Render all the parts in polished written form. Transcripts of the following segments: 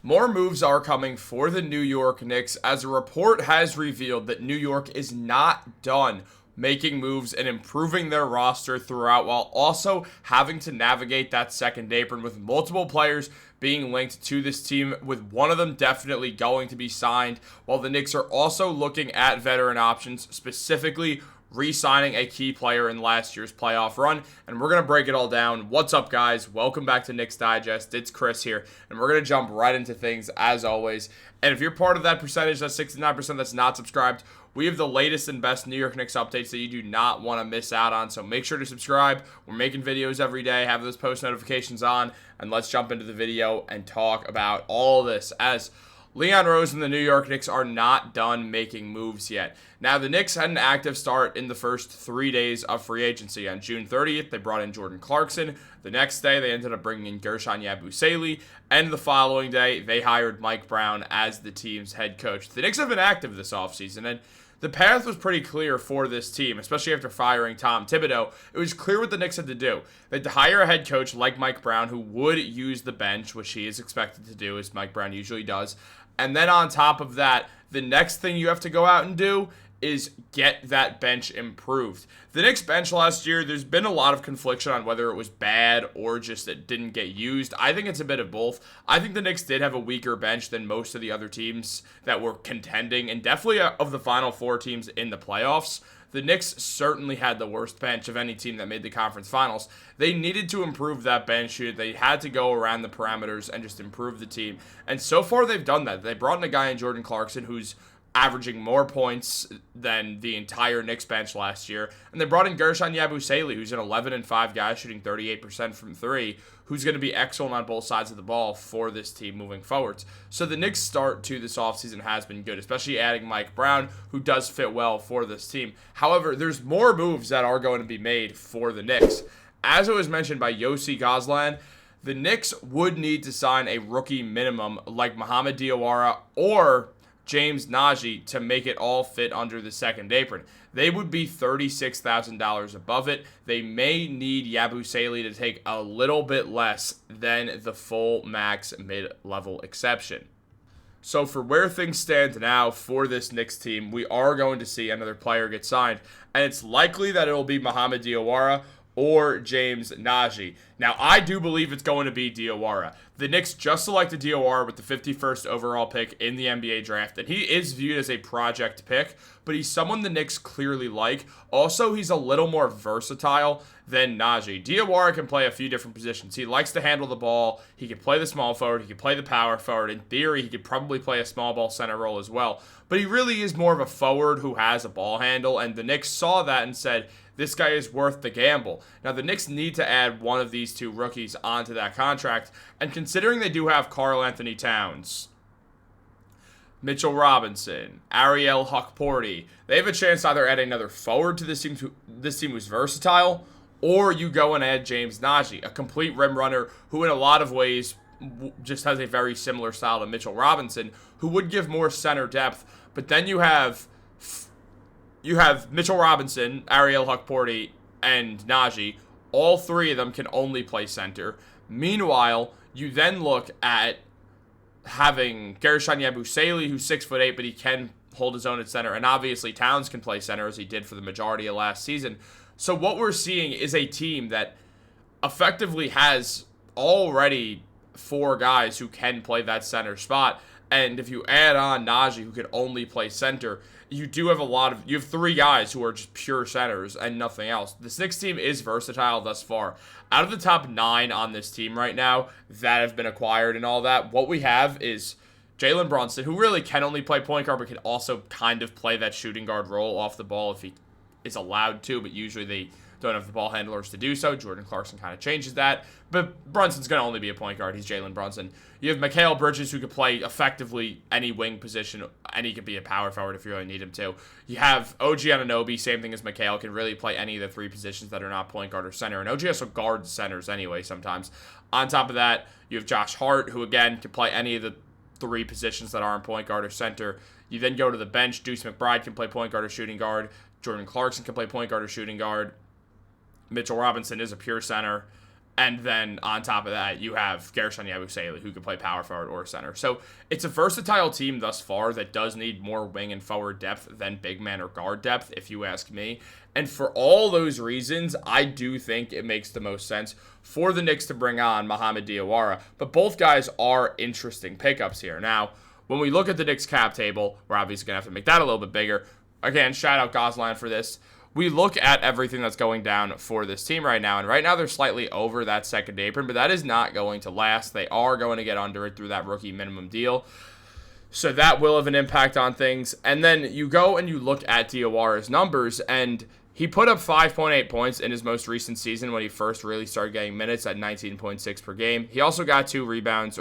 More moves are coming for the New York Knicks as a report has revealed that New York is not done making moves and improving their roster throughout while also having to navigate that second apron with multiple players being linked to this team, with one of them definitely going to be signed, while the Knicks are also looking at veteran options, specifically re-signing a key player in last year's playoff run, and we're going to break it all down. What's up, guys? Welcome back to Knicks Digest. It's Chris here, and we're going to jump right into things as always. And if you're part of that percentage, that 69% that's not subscribed, we have the latest and best New York Knicks updates that you do not want to miss out on, so make sure to subscribe. We're making videos every day, have those post notifications on, and let's jump into the video and talk about all this, as Leon Rose and the New York Knicks are not done making moves yet. Now, the Knicks had an active start in the first 3 days of free agency. On June 30th, they brought in Jordan Clarkson. The next day, they ended up bringing in Guerschon Yabusele. And the following day, they hired Mike Brown as the team's head coach. The Knicks have been active this offseason, and the path was pretty clear for this team, especially after firing Tom Thibodeau. It was clear what the Knicks had to do. They had to hire a head coach like Mike Brown who would use the bench, which he is expected to do, as Mike Brown usually does. And then on top of that, the next thing you have to go out and do is get that bench improved. The Knicks bench last year, there's been a lot of confliction on whether it was bad or just it didn't get used. I think it's a bit of both. I think the Knicks did have a weaker bench than most of the other teams that were contending, and definitely of the final four teams in the playoffs. The Knicks certainly had the worst bench of any team that made the conference finals. They needed to improve that bench unit. They had to go around the parameters and just improve the team. And so far, they've done that. They brought in a guy in Jordan Clarkson who's averaging more points than the entire Knicks bench last year. And they brought in Guerschon Yabusele, who's an 11-5 guy shooting 38% from three, who's going to be excellent on both sides of the ball for this team moving forwards. So the Knicks' start to this offseason has been good, especially adding Mike Brown, who does fit well for this team. However, there's more moves that are going to be made for the Knicks. As it was mentioned by Yossi Gazlan, the Knicks would need to sign a rookie minimum like Mohamed Diawara or James Naji to make it all fit under the second apron. They would be $36,000 above it. They may need Yabusele to take a little bit less than the full max mid-level exception. So for where things stand now for this Knicks team, we are going to see another player get signed, and it's likely that it will be Mohamed Diawara or James Naji. Now, I do believe it's going to be Diawara. The Knicks just selected Diawara with the 51st overall pick in the NBA draft, and he is viewed as a project pick, but he's someone the Knicks clearly like. Also, he's a little more versatile than Naji. Diawara can play a few different positions. He likes to handle the ball. He can play the small forward. He can play the power forward. In theory, he could probably play a small ball center role as well. But he really is more of a forward who has a ball handle, and the Knicks saw that and said, this guy is worth the gamble. Now, the Knicks need to add one of these two rookies onto that contract, and considering they do have Karl-Anthony Towns, Mitchell Robinson, Ariel Hukporti, they have a chance to either add another forward to this team who's versatile, or you go and add James Naji, a complete rim runner who in a lot of ways just has a very similar style to Mitchell Robinson, who would give more center depth. But then you have Mitchell Robinson, Ariel Hukporti, and Naji. All three of them can only play center. Meanwhile, you then look at having Guerschon Yabusele, who's 6'8", but he can hold his own at center. And obviously Towns can play center, as he did for the majority of last season. So what we're seeing is a team that effectively has already four guys who can play that center spot. And if you add on Naji, who can only play center, you have three guys who are just pure centers and nothing else. This Knicks team is versatile thus far. Out of the top 9 on this team right now that have been acquired and all that, what we have is Jalen Brunson, who really can only play point guard, but can also kind of play that shooting guard role off the ball if he is allowed to, but usually they don't have the ball handlers to do so. Jordan Clarkson kind of changes that. But Brunson's going to only be a point guard. He's Jalen Brunson. You have Mikal Bridges, who could play effectively any wing position, and he could be a power forward if you really need him to. You have OG Anunoby, same thing as Mikal, can really play any of the three positions that are not point guard or center. And OG also guards centers anyway sometimes. On top of that, you have Josh Hart, who again can play any of the three positions that aren't point guard or center. You then go to the bench. Deuce McBride can play point guard or shooting guard. Jordan Clarkson can play point guard or shooting guard. Mitchell Robinson is a pure center. And then on top of that, you have Gershon Yabusele, who can play power forward or center. So it's a versatile team thus far that does need more wing and forward depth than big man or guard depth, if you ask me. And for all those reasons, I do think it makes the most sense for the Knicks to bring on Mohamed Diawara. But both guys are interesting pickups here. Now, when we look at the Knicks cap table, we're obviously going to have to make that a little bit bigger. Again, shout out Goslan for this. We look at everything that's going down for this team right now, and right now they're slightly over that second apron, but that is not going to last. They are going to get under it through that rookie minimum deal, so that will have an impact on things. And then you go and you look at Diawara's numbers, and he put up 5.8 points in his most recent season when he first really started getting minutes at 19.6 per game. He also got 3 rebounds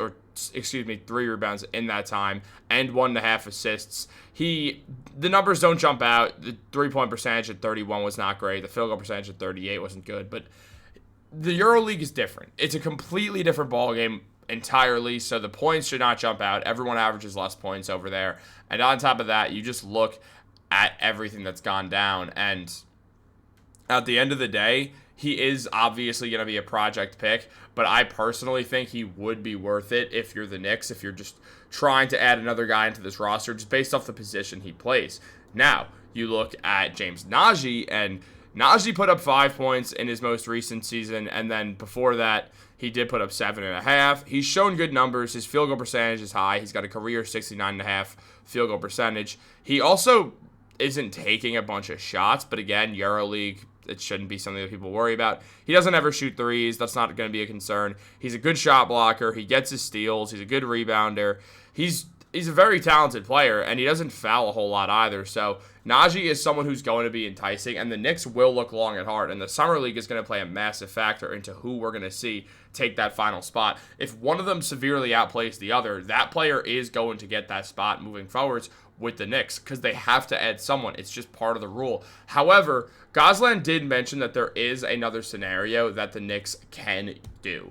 in that time and 1.5 assists. The numbers don't jump out. The 3-point percentage at 31 was not great. The field goal percentage at 38 wasn't good. But the EuroLeague is different. It's a completely different ballgame entirely, so the points should not jump out. Everyone averages less points over there. And on top of that, you just look at everything that's gone down. And at the end of the day, he is obviously going to be a project pick, but I personally think he would be worth it if you're the Knicks, if you're just trying to add another guy into this roster just based off the position he plays. Now, you look at James Najee, and Najee put up 5 points in his most recent season, and then before that, he did put up 7.5. He's shown good numbers. His field goal percentage is high. He's got a career 69.5 field goal percentage. He also isn't taking a bunch of shots, but again, EuroLeague, it shouldn't be something that people worry about. He doesn't ever shoot threes. That's not going to be a concern. He's a good shot blocker. He gets his steals. He's a good rebounder. He's a very talented player, and he doesn't foul a whole lot either. So Najee is someone who's going to be enticing, and the Knicks will look long and hard. And the Summer League is going to play a massive factor into who we're going to see take that final spot. If one of them severely outplays the other, that player is going to get that spot moving forwards with the Knicks because they have to add someone. It's just part of the rule. However, Goslan did mention that there is another scenario that the Knicks can do.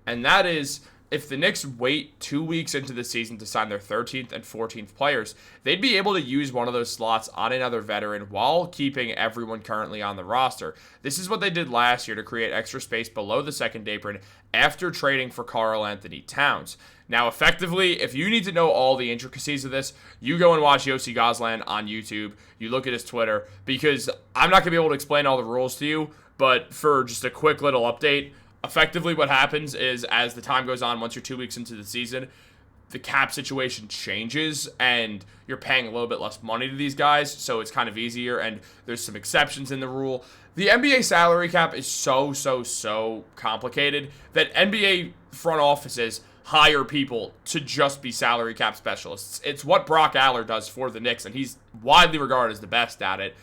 And that is, if the Knicks wait 2 weeks into the season to sign their 13th and 14th players, they'd be able to use one of those slots on another veteran while keeping everyone currently on the roster. This is what they did last year to create extra space below the second apron after trading for Karl-Anthony Towns. Now, effectively, if you need to know all the intricacies of this, you go and watch Yossi Goslan on YouTube. You look at his Twitter, because I'm not going to be able to explain all the rules to you, but for just a quick little update, effectively what happens is as the time goes on, once you're 2 weeks into the season, the cap situation changes and you're paying a little bit less money to these guys, so it's kind of easier, and there's some exceptions in the rule. The NBA salary cap is so complicated that NBA front offices hire people to just be salary cap specialists. It's what Brock Aller does for the Knicks, and he's widely regarded as the best at it.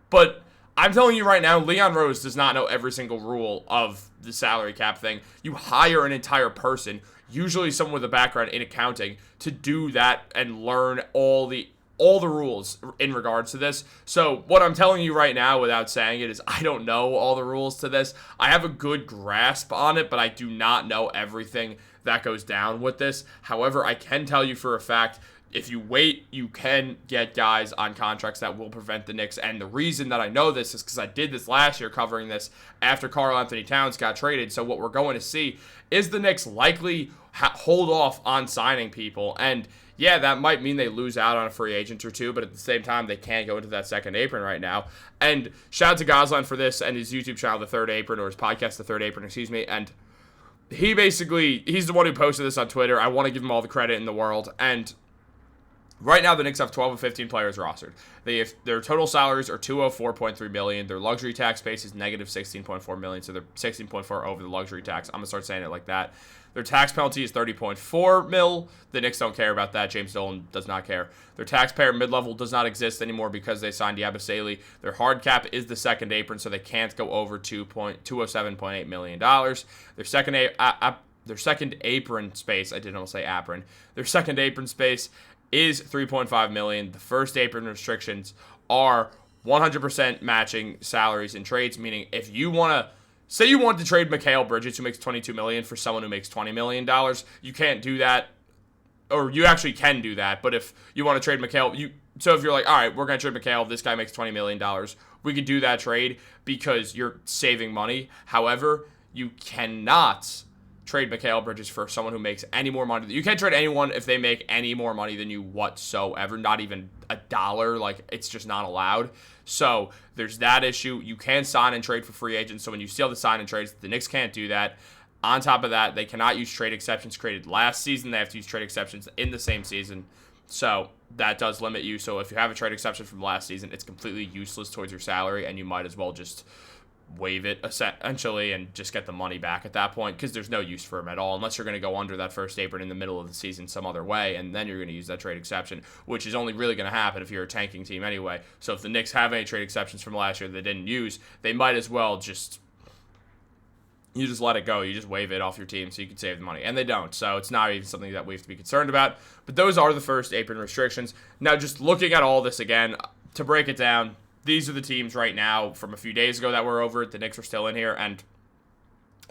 But I'm telling you right now, Leon Rose does not know every single rule of the salary cap thing. You hire an entire person, usually someone with a background in accounting, to do that and learn all the rules in regards to this. So what I'm telling you right now without saying it is I don't know all the rules to this. I have a good grasp on it, but I do not know everything that goes down with this. However, I can tell you for a fact, if you wait, you can get guys on contracts that will prevent the Knicks. And the reason that I know this is because I did this last year covering this after Karl-Anthony Towns got traded. So what we're going to see is the Knicks likely hold off on signing people. And yeah, that might mean they lose out on a free agent or two, but at the same time, they can't go into that second apron right now. And shout out to Goslan for this and his YouTube channel, The Third Apron, or his podcast, The Third Apron, and he's the one who posted this on Twitter. I want to give him all the credit in the world. And right now, the Knicks have 12 of 15 players rostered. Their total salaries are $204.3 million. Their luxury tax space is negative $16.4 million, so they're 16.4 over the luxury tax. I'm going to start saying it like that. Their tax penalty is $30.4 million. The Knicks don't care about that. James Dolan does not care. Their taxpayer mid-level does not exist anymore because they signed Yabusele. Their hard cap is the second apron, so they can't go over $207.8 million. Their second apron space, I didn't almost say apron. Their second apron space is $3.5 million. The first apron restrictions are 100% matching salaries and trades, meaning if you want to, say you want to trade Mikal Bridges, who makes $22 million, for someone who makes $20 million, you can't do that, or you actually can do that, but if you want to trade Mikal, so if you're like, all right, we're going to trade Mikal, this guy makes $20 million, we could do that trade because you're saving money. However, you cannot trade Mikal Bridges for someone who makes any more money. You can't trade anyone if they make any more money than you whatsoever, not even $1. Like, it's just not allowed. So there's that issue. You can sign and trade for free agents. So when you still have the sign and trades, the Knicks can't do that. On top of that, they cannot use trade exceptions created last season. They have to use trade exceptions in the same season. So that does limit you. So if you have a trade exception from last season, it's completely useless towards your salary, and you might as well just waive it essentially and just get the money back at that point, because there's no use for him at all unless you're going to go under that first apron in the middle of the season some other way, and then you're going to use that trade exception, which is only really going to happen if you're a tanking team anyway. So if the Knicks have any trade exceptions from last year they didn't use, they might as well just let it go. You just waive it off your team so you can save the money. And they don't. So it's not even something that we have to be concerned about. But those are the first apron restrictions. Now, just looking at all this again, to break it down, these are the teams right now from a few days ago that were over it. The Knicks are still in here. And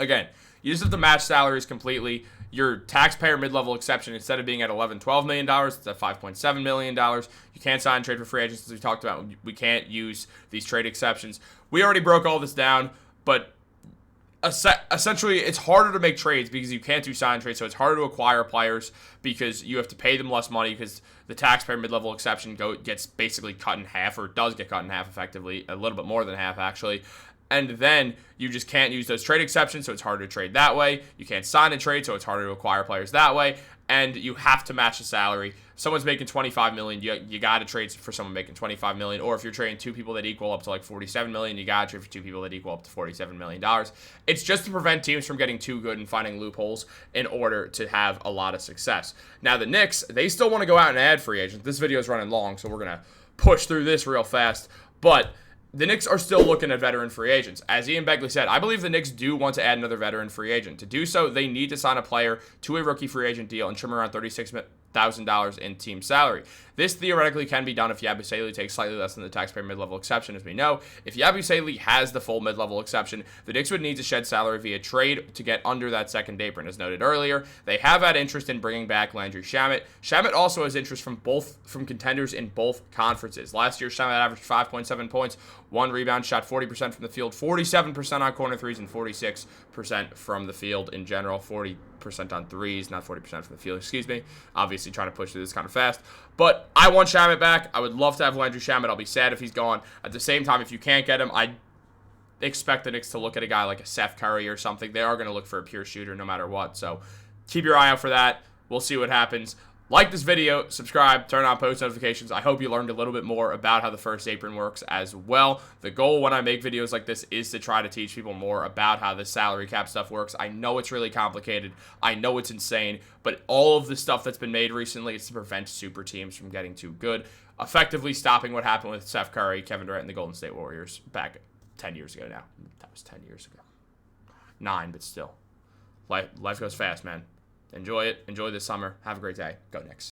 again, you just have to match salaries completely. Your taxpayer mid-level exception, instead of being at $11-12 million, it's at $5.7 million. You can't sign and trade for free agents, as we talked about. We can't use these trade exceptions. We already broke all this down, but essentially, it's harder to make trades because you can't do sign trades, so it's harder to acquire players because you have to pay them less money because the taxpayer mid-level exception gets basically cut in half, or does get cut in half effectively, a little bit more than half actually. And then you just can't use those trade exceptions, so it's harder to trade that way. You can't sign and trade, so it's harder to acquire players that way. And you have to match the salary. Someone's making $25 million, you got to trade for someone making $25 million. Or if you're trading two people that equal up to like $47 million, you got to trade for two people that equal up to $47 million. It's just to prevent teams from getting too good and finding loopholes in order to have a lot of success. Now, the Knicks, they still want to go out and add free agents. This video is running long, so we're going to push through this real fast. But the Knicks are still looking at veteran free agents. As Ian Begley said, I believe the Knicks do want to add another veteran free agent. To do so, they need to sign a player to a rookie free agent deal and trim around $36,000 in team salary. This theoretically can be done if Yabusele takes slightly less than the taxpayer mid-level exception, as we know. If Yabusele has the full mid-level exception, the Knicks would need to shed salary via trade to get under that second apron. As noted earlier, they have had interest in bringing back Landry Shamet. Shamet also has interest from contenders in both conferences. Last year, Shamet averaged 5.7 points, 1 rebound, shot 40% from the field, 47% on corner threes, and 46% from the field in general. 40% on threes, not 40% from the field, excuse me. Obviously trying to push through this kind of fast. But I want Shamet back. I would love to have Landry Shamet. I'll be sad if he's gone. At the same time, if you can't get him, I expect the Knicks to look at a guy like a Seth Curry or something. They are going to look for a pure shooter no matter what. So keep your eye out for that. We'll see what happens. Like this video, subscribe, turn on post notifications. I hope you learned a little bit more about how the first apron works as well. The goal when I make videos like this is to try to teach people more about how the salary cap stuff works. I know it's really complicated. I know it's insane, but all of the stuff that's been made recently is to prevent super teams from getting too good, effectively stopping what happened with Steph Curry, Kevin Durant, and the Golden State Warriors back 10 years ago now. That was 10 years ago. 9, but still. Life goes fast, man. Enjoy it. Enjoy this summer. Have a great day. Go Knicks.